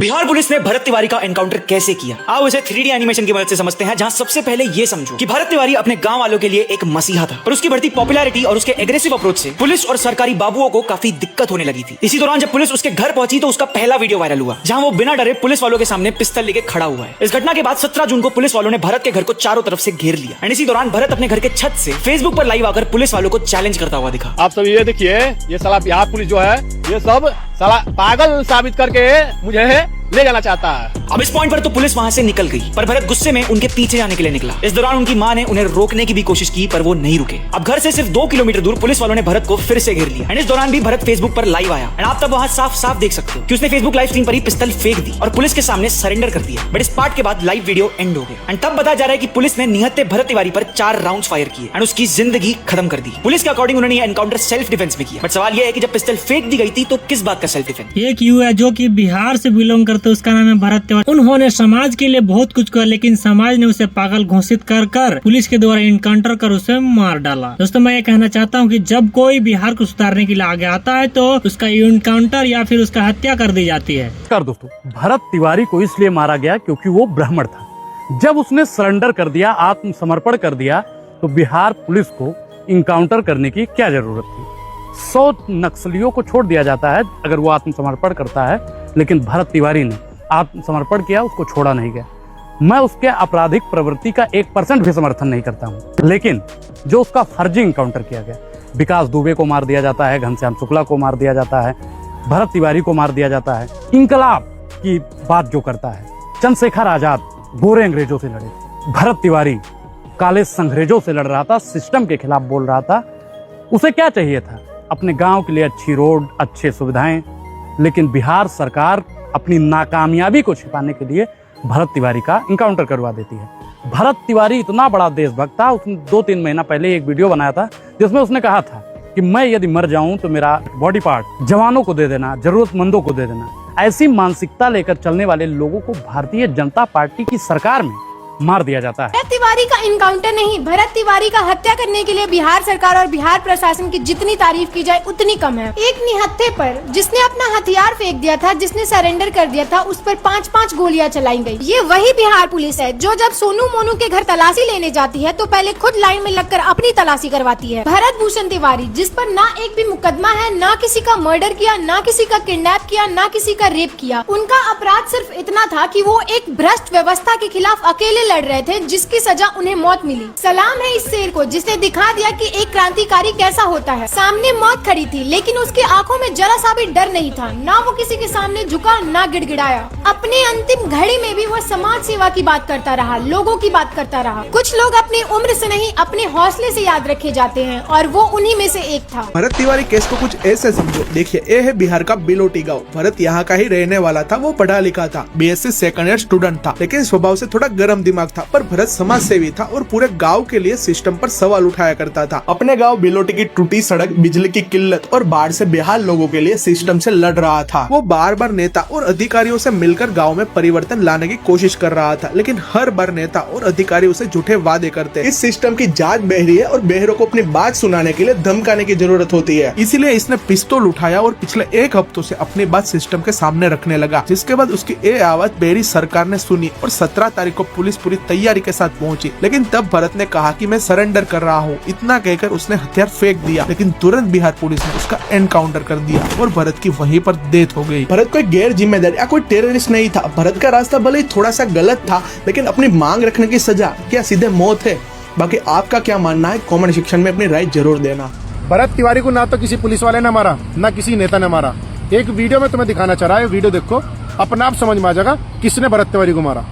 Bihar police ने भरत तिवारी का encounter कैसे किया, आओ इसे 3D एनिमेशन की मदद से समझते हैं। जहां सबसे पहले ये समझो कि भरत तिवारी अपने गांव वालों के लिए एक मसीहा था, पर उसकी बढ़ती पॉपुलैरिटी और उसके एग्रेसिव अप्रोच से पुलिस और सरकारी बाबुओं को काफी दिक्कत होने लगी थी। इसी दौरान जब पुलिस उसके घर पहुंची तो उसका पहला वीडियो वायरल हुआ, जहां वो बिना डरे पुलिस वालों के सामने पिस्तौल लेके खड़ा हुआ है। इस घटना के बाद 17 जून को पुलिस वालों ने भरत के घर को चारों तरफ से घेर लिया। एंड इसी दौरान भरत अपने घर के छत से फेसबुक पर लाइव आकर पुलिस वालों को चैलेंज करता हुआ दिखा। आप सब ये देखिए, ये साला बिहार पुलिस जो है ये सब साला पागल साबित करके मुझे ले जाना चाहता है। अब इस पॉइंट पर तो पुलिस वहां से निकल गई, पर भरत गुस्से में उनके पीछे जाने के लिए निकला। इस दौरान उनकी मां ने उन्हें रोकने की भी कोशिश की, पर वो नहीं रुके। अब घर से सिर्फ 2 किलोमीटर दूर पुलिस वालों ने भरत को फिर से घेर लिया। एंड इस दौरान भी भरत फेसबुक पर लाइव आया। एंड आप तब वहां साफ साफ देख सकते हो कि उसने फेसबुक लाइव स्ट्रीम पर ही पिस्तौल फेंक दी और पुलिस के सामने सरेंडर कर दिया। बट इस पार्ट के बाद लाइव वीडियो एंड हो गया। एंड तब बताया जा रहा है कि पुलिस ने निहत्थे भरत तिवारी पर 4 राउंड फायर किए एंड उसकी जिंदगी खत्म कर दी। पुलिस के अकॉर्डिंग उन्होंने एनकाउंटर सेल्फ डिफेंस में किया। बट सवाल यह है कि जब पिस्तौल फेंक दी गई थी तो किस बात का सेल्फ डिफेंस? एक युवा है जो कि बिहार से बिलोंग करते, उसका नाम है भरत तिवारी। उन्होंने समाज के लिए बहुत कुछ किया, लेकिन समाज ने उसे पागल घोषित कर पुलिस के द्वारा इनकाउंटर कर उसे मार डाला। दोस्तों, मैं ये कहना चाहता हूँ कि जब कोई बिहार को सुधारने के लिए आगे आता है तो उसका इनकाउंटर या फिर उसका हत्या कर दी जाती है। दोस्तों, भरत तिवारी को इसलिए मारा गया क्योंकि वो ब्राह्मण था। जब उसने सरेंडर कर दिया, आत्मसमर्पण कर दिया, तो बिहार पुलिस को इनकाउंटर करने की क्या जरूरत थी? 100 नक्सलियों को छोड़ दिया जाता है अगर वो आत्मसमर्पण करता है, लेकिन भरत तिवारी ने आत्मसमर्पण किया, उसको छोड़ा नहीं गया। मैं उसके आपराधिक प्रवृत्ति का 1% भी समर्थन नहीं करता हूं, लेकिन जो उसका फर्जी इनकाउंटर किया गया, विकास दुबे को मार दिया जाता है, घनश्याम शुक्ला को मार दिया जाता है, भरत तिवारी को मार दिया जाता है। इंकलाब की बात जो करता है, चंद्रशेखर आजाद गोरे अंग्रेजों से लड़े, भरत तिवारी काले संग्रेजों से लड़ रहा था, सिस्टम के खिलाफ बोल रहा था। उसे क्या चाहिए था? अपने गांव के लिए अच्छी रोड, अच्छे सुविधाएं। लेकिन बिहार सरकार अपनी नाकामयाबी को छिपाने के लिए भरत तिवारी का इनकाउंटर करवा देती है। भरत तिवारी इतना बड़ा देशभक्त था, उसने 2-3 महीना पहले एक वीडियो बनाया था जिसमें उसने कहा था कि मैं यदि मर जाऊं तो मेरा बॉडी पार्ट जवानों को दे देना, जरूरतमंदों को दे देना। ऐसी मानसिकता लेकर चलने वाले लोगों को भारतीय जनता पार्टी की सरकार में मार दिया जाता है। भरत तिवारी का इनकाउंटर नहीं, भरत तिवारी का हत्या करने के लिए बिहार सरकार और बिहार प्रशासन की जितनी तारीफ की जाए उतनी कम है। एक निहत्थे पर जिसने अपना हथियार फेंक दिया था, जिसने सरेंडर कर दिया था, उस पर 5-5 गोलियां चलाई गई। ये वही बिहार पुलिस है जो जब सोनू मोनू के घर तलाशी लेने जाती है तो पहले खुद लाइन में लगकर अपनी तलाशी करवाती है। भरत भूषण तिवारी, जिस पर ना एक भी मुकदमा है, ना किसी का मर्डर किया, ना किसी का किडनैप किया, ना किसी का रेप किया, उनका अपराध सिर्फ इतना था कि वो एक भ्रष्ट व्यवस्था के खिलाफ अकेले लड़ रहे थे, जिसकी सजा उन्हें मौत मिली। सलाम है इस शेर को जिसने दिखा दिया कि एक क्रांतिकारी कैसा होता है। सामने मौत खड़ी थी, लेकिन उसकी आंखों में जरा सा भी डर नहीं था। ना वो किसी के सामने झुका, ना गिड़गिड़ाया। अपने अंतिम घड़ी में भी वो समाज सेवा की बात करता रहा, लोगों की बात करता रहा। कुछ लोग अपनी उम्र से नहीं, अपने हौसले से याद रखे जाते हैं, और वो उन्हीं में से एक था। भरत तिवारी केस को कुछ ऐसे समझो। देखिए, ये है बिहार का बिलोटी गाँव। भरत यहाँ का ही रहने वाला था। वो पढ़ा लिखा था, BSc सेकंड ईयर स्टूडेंट था, लेकिन स्वभाव से थोड़ा गर्म दिमाग था। पर भरत समाज सेवी था और पूरे गांव के लिए सिस्टम पर सवाल उठाया करता था। अपने गांव बिलोटी की टूटी सड़क, बिजली की किल्लत और बाढ़ से बेहाल लोगों के लिए सिस्टम से लड़ रहा था। वो बार बार नेता और अधिकारियों से मिलकर गांव में परिवर्तन लाने की कोशिश कर रहा था, लेकिन हर बार नेता और अधिकारी उसे झूठे वादे करते। इस सिस्टम की जांच बहरी है और बहरों को अपनी बात सुनाने के लिए धमकाने की जरूरत होती है। इसीलिए इसने पिस्तौल उठाया और पिछले 1 हफ्तों से अपनी बात सिस्टम के सामने रखने लगा, जिसके बाद उसकी ये आवाज बहरी सरकार ने सुनी और 17 तारीख को पुलिस पूरी तैयारी के साथ पहुंची। लेकिन तब भरत ने कहा कि मैं सरेंडर कर रहा हूं। इतना कहकर उसने हथियार फेंक दिया, लेकिन तुरंत बिहार पुलिस ने उसका एनकाउंटर कर दिया और भरत की वहीं पर डेथ हो गई। भरत कोई गैर जिम्मेदार या कोई टेररिस्ट नहीं था। भरत का रास्ता भले ही थोड़ा सा गलत था, लेकिन अपनी मांग रखने की सजा क्या सीधे मौत है? बाकी आपका क्या मानना है, कमेंट सेक्शन में अपनी राय जरूर देना। भरत तिवारी को ना तो किसी पुलिस वाले ने मारा, ना किसी नेता ने मारा। एक वीडियो में तुम्हें दिखाना चाह रहा है, वीडियो देखो, अपने आप समझ में आ जाएगा किसने भरत तिवारी को मारा।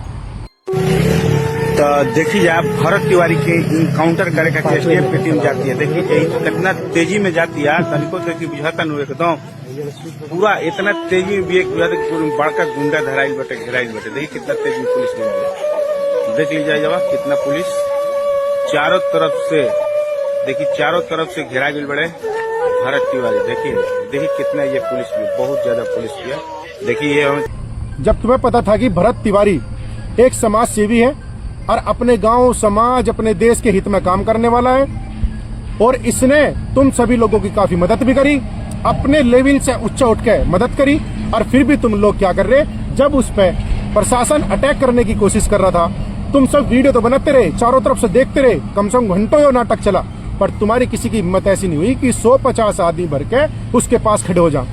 तो देखिए आप भरत तिवारी के इनकाउंटर करे का स्टेप पे टीम जाती है। देखिए कितना तेजी में जाती है, तनिको देखिए बुझाता नहीं एकदम पूरा इतना तेजी में भी एक बड़का गुंडा धराइल बटे, घेराइल बटे। देखिए कितना तेजी में पुलिस ने देख लीजिए जवाब, कितना पुलिस चारों तरफ से, देखिए चारों तरफ से घेरा गई बड़े भरत तिवारी। देखिए कितना ये पुलिस भी, बहुत ज्यादा पुलिस भी है। देखिए ये जब तुम्हें पता था कि भरत तिवारी एक समाज सेवी है और अपने गांव, समाज, अपने देश के हित में काम करने वाला है, और इसने तुम सभी लोगों की काफी मदद भी करी, अपने लेवल से उच्च उठ के मदद करी, और फिर भी तुम लोग क्या कर रहे, जब उस पे प्रशासन अटैक करने की कोशिश कर रहा था, तुम सब वीडियो तो बनाते रहे, चारों तरफ से देखते रहे, कम से कम घंटों ये नाटक चला, पर तुम्हारी किसी की हिम्मत ऐसी नहीं हुई कि 150 आदमी भर के उसके पास खड़े हो जाओ।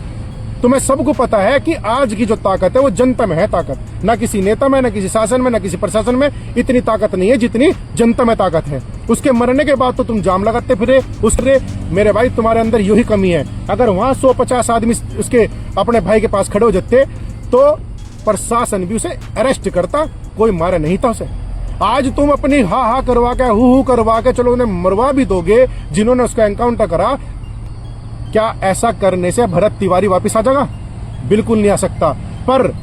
तुम्हें सबको पता है कि आज की जो ताकत है वो जनता में है ताकत, ना किसी नेता में, ना किसी शासन में, ना किसी प्रशासन में इतनी ताकत नहीं है जितनी जनता में ताकत है। उसके मरने के बाद तो तुम जाम लगाते फिरे उसके। मेरे भाई तुम्हारे अंदर यही कमी है। अगर वहां 150 आदमी उसके अपने भाई के पास खड़े हो जाते तो प्रशासन भी उसे अरेस्ट करता, कोई मारे नहीं था उसे। आज तुम अपनी हा करवा के हु करवा के चलो उन्हें मरवा भी दोगे जिन्होंने उसका एनकाउंटर करा। क्या ऐसा करने से भरत तिवारी वापस आ जाएगा? बिल्कुल नहीं आ सकता। पर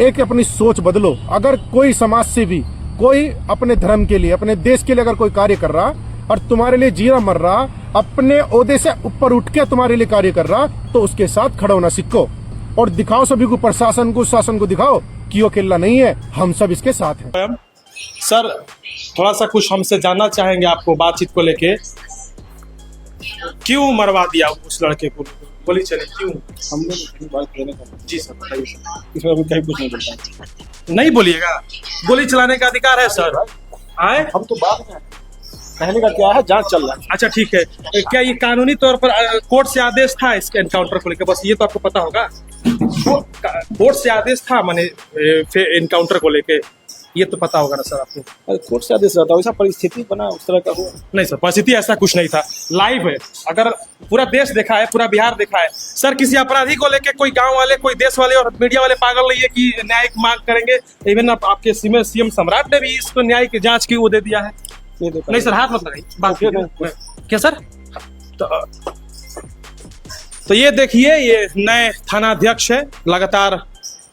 एक अपनी सोच बदलो। अगर कोई समाज सेवी, कोई अपने धर्म के लिए, अपने देश के लिए अगर कोई कार्य कर रहा और तुम्हारे लिए जीरा मर रहा, अपने ओहदे से ऊपर उठ के तुम्हारे लिए कार्य कर रहा, तो उसके साथ खड़ा होना सीखो और दिखाओ सभी को, प्रशासन को, शासन को दिखाओ कि वो अकेला नहीं है, हम सब इसके साथ हैं। सर थोड़ा सा कुछ हमसे जानना चाहेंगे आपको बातचीत को लेके। क्यों मरवा दिया उस लड़के को? गोली चली क्यों? हमने बात करने का। जी सर बताइए सर। इसमें अभी कहीं कुछ नहीं बोलता। नहीं बोलिएगा, गोली चलाने का अधिकार है सर। आए हम तो बात में कहने का क्या है, जांच चल रहा है। अच्छा ठीक है, क्या ये कानूनी तौर पर कोर्ट से आदेश था इसके एनकाउंटर को लेकर? बस ये तो आपको पता होगा, कोर्ट से आदेश था माने एनकाउंटर को लेके, ये तो पता होगा ना सर आपको? अरे कोर्ट से आदेश रहता है, वैसा परिस्थिति बना उस तरह का हुआ नहीं सर, परिस्थिति ऐसा कुछ नहीं था, लाइव है। अगर पूरा देश देखा है, पूरा बिहार देखा है सर, किसी अपराधी को लेके कोई गांव वाले, कोई देश वाले और मीडिया वाले पागल नहीं है कि न्यायिक मांग करेंगे। इवन आपके सीएम सम्राट ने भी इसको न्याय की जांच की वो दे दिया है। नहीं सर, हाथ मत लगाइए, बात क्या सर? तो ये देखिए, ये नए थाना अध्यक्ष है, लगातार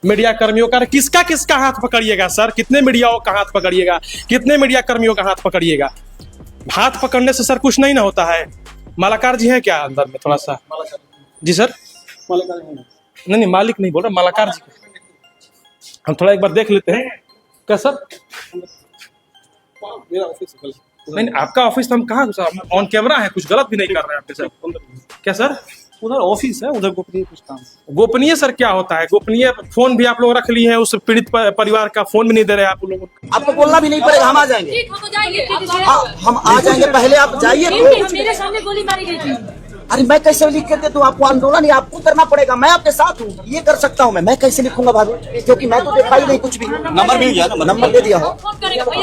मीडिया कर्मियों का किसका हाथ पकड़िएगा सर? कितने मीडिया का हाथ पकड़िएगा? कितने मीडिया कर्मियों का हाथ पकड़िएगा? हाथ पकड़ने से सर कुछ नहीं ना होता है। मालाकार जी हैं क्या अंदर में? थोड़ा सा जी सर। नहीं मालिक नहीं बोल रहा, मालाकार जी। हम थोड़ा एक बार देख लेते हैं क्या सर? मेरा ऑफिस नहीं आपका ऑफिस तो हम कहाँ ऑन कैमरा है, कुछ गलत भी नहीं कर रहे हैं आपके सर। क्या सर? उधर ऑफिस है, उधर गोपनीय कुछ काम। गोपनीय सर क्या होता है? गोपनीय फोन भी आप लोग रख लिए हैं, उस पीड़ित परिवार का फोन भी नहीं दे रहे आप लोग। आपको बोलना भी नहीं पड़ेगा, हम आ जाएंगे। हम आ जाएंगे, पहले आप जाइए। मेरे सामने गोली मारी गई थी। अरे मैं कैसे लिख के दे दूं? आपको आंदोलन ही आपको करना पड़ेगा, मैं आपके साथ हूँ, ये कर सकता हूँ मैं कैसे लिखूंगा भाभी? क्योंकि मैं तो देखा ही नहीं कुछ भी। नंबर मिल गया, नंबर दे दिया हो।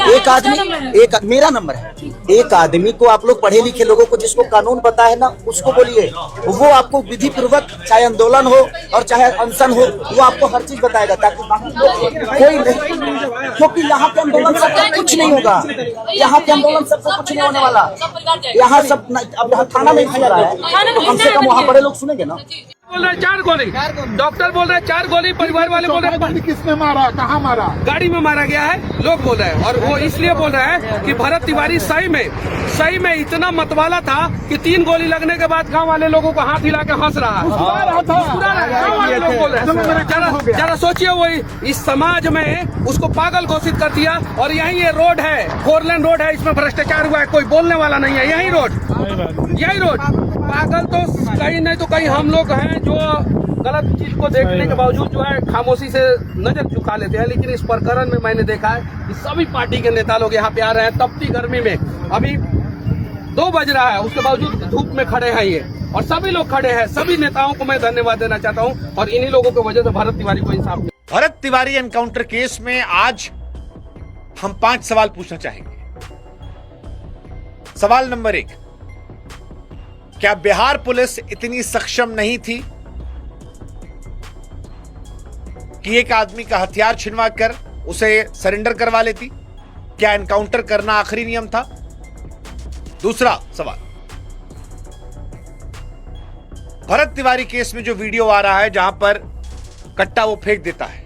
एक आदमी, एक मेरा नंबर है। एक आदमी को, आप लोग पढ़े लिखे लोगों को जिसको कानून पता है ना, उसको बोलिए, वो आपको विधि पूर्वक, चाहे आंदोलन हो और चाहे अनशन हो, वो आपको हर चीज बताएगा, ताकि कोई नहीं, क्योंकि यहाँ के आंदोलन सबको कुछ नहीं होगा। यहाँ के आंदोलन सबको कुछ नहीं होने वाला। यहाँ सब अब यहाँ थाना में खड़ा है, कम से कम वहाँ बड़े लोग सुनेंगे ना। बोल रहे 4 गोली, डॉक्टर बोल रहे 4 गोली, परिवार वाले बोल रहे हैं। किसने मारा, कहाँ मारा? गाड़ी में मारा गया है, लोग बोल रहे हैं। और वो इसलिए बोल रहे हैं कि भरत तिवारी सही में इतना मतवाला था कि 3 गोली लगने के बाद गांव वाले लोगों को हाथ हिला के हंस रहा है। गांव वाले लोग बोल रहे हैं। जरा सोचिए, वो इस समाज में उसको पागल घोषित कर दिया। और यही ये रोड है, 4 लेन रोड है, इसमें भ्रष्टाचार हुआ है, कोई बोलने वाला नहीं है। यही रोड पागल तो कहीं नहीं तो कहीं हम लोग हैं जो गलत चीज को देखने के बावजूद जो है खामोशी से नजर झुका लेते हैं। लेकिन इस प्रकरण में मैंने देखा है कि सभी पार्टी के नेता लोग यहाँ पे आ रहे हैं, तपती गर्मी में, अभी 2 बज रहा है, उसके बावजूद धूप में खड़े हैं ये, और सभी लोग खड़े हैं। सभी नेताओं को मैं धन्यवाद देना चाहता हूँ, और इन्हीं लोगों की वजह से भरत तिवारी को इंसाफ मिला। भरत तिवारी एनकाउंटर केस में आज हम 5 सवाल पूछना चाहेंगे। सवाल नंबर 1, क्या बिहार पुलिस इतनी सक्षम नहीं थी कि एक आदमी का हथियार छिनवा कर उसे सरेंडर करवा लेती? क्या एनकाउंटर करना आखिरी नियम था? दूसरा सवाल, भरत तिवारी केस में जो वीडियो आ रहा है जहां पर कट्टा वो फेंक देता है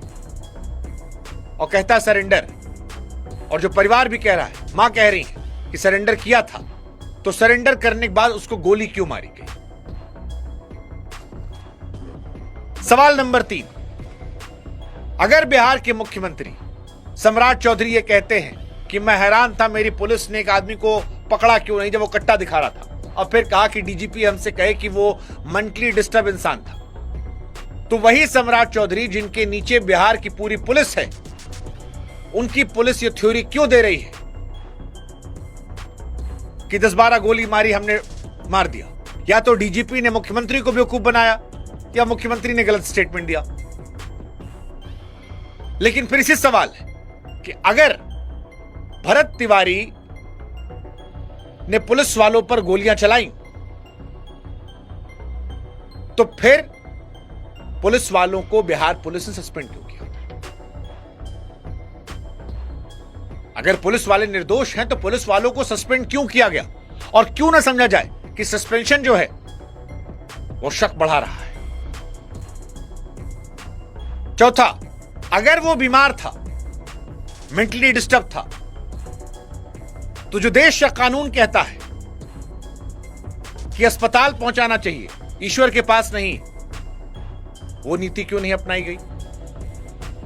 और कहता है सरेंडर, और जो परिवार भी कह रहा है, मां कह रही है कि सरेंडर किया था, तो सरेंडर करने के बाद उसको गोली क्यों मारी गई? सवाल नंबर 3, अगर बिहार के मुख्यमंत्री सम्राट चौधरी ये कहते हैं कि मैं हैरान था मेरी पुलिस ने एक आदमी को पकड़ा क्यों नहीं जब वो कट्टा दिखा रहा था, और फिर कहा कि डीजीपी हमसे कहे कि वो मेंटली डिस्टर्ब इंसान था, तो वही सम्राट चौधरी जिनके नीचे बिहार की पूरी पुलिस है, उनकी पुलिस ये थ्योरी क्यों दे रही है कि 10-12 गोली मारी, हमने मार दिया? या तो डीजीपी ने मुख्यमंत्री को बेवकूफ बनाया या मुख्यमंत्री ने गलत स्टेटमेंट दिया। लेकिन फिर इसी सवाल है कि अगर भरत तिवारी ने पुलिस वालों पर गोलियां चलाई तो फिर पुलिस वालों को बिहार पुलिस ने सस्पेंड क्यों किया? अगर पुलिस वाले निर्दोष हैं तो पुलिस वालों को सस्पेंड क्यों किया गया? और क्यों ना समझा जाए कि सस्पेंशन जो है वो शक बढ़ा रहा है। चौथा, अगर वो बीमार था, मेंटली डिस्टर्ब था, तो जो देश का कानून कहता है कि अस्पताल पहुंचाना चाहिए, ईश्वर के पास नहीं, वो नीति क्यों नहीं अपनाई गई?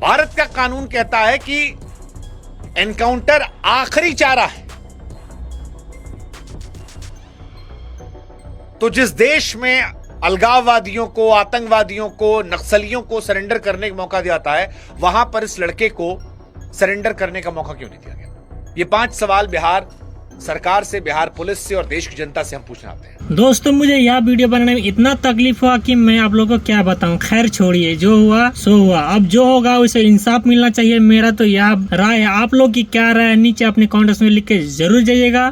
भारत का कानून कहता है कि एनकाउंटर आखिरी चारा है। तो जिस देश में अलगाववादियों को, आतंकवादियों को, नक्सलियों को सरेंडर करने का मौका दिया जाता है, वहां पर इस लड़के को सरेंडर करने का मौका क्यों नहीं दिया गया? ये 5 सवाल बिहार सरकार से, बिहार पुलिस से और देश की जनता से हम पूछना चाहते हैं। दोस्तों, मुझे यह वीडियो बनाने में इतना तकलीफ हुआ कि मैं आप लोगों को क्या बताऊं। खैर छोड़िए, जो हुआ सो हुआ। अब जो होगा उसे इंसाफ मिलना चाहिए। मेरा तो यह राय है। आप लोग की क्या राय है नीचे अपने कमेंट्स में लिख के जरूर जाइएगा।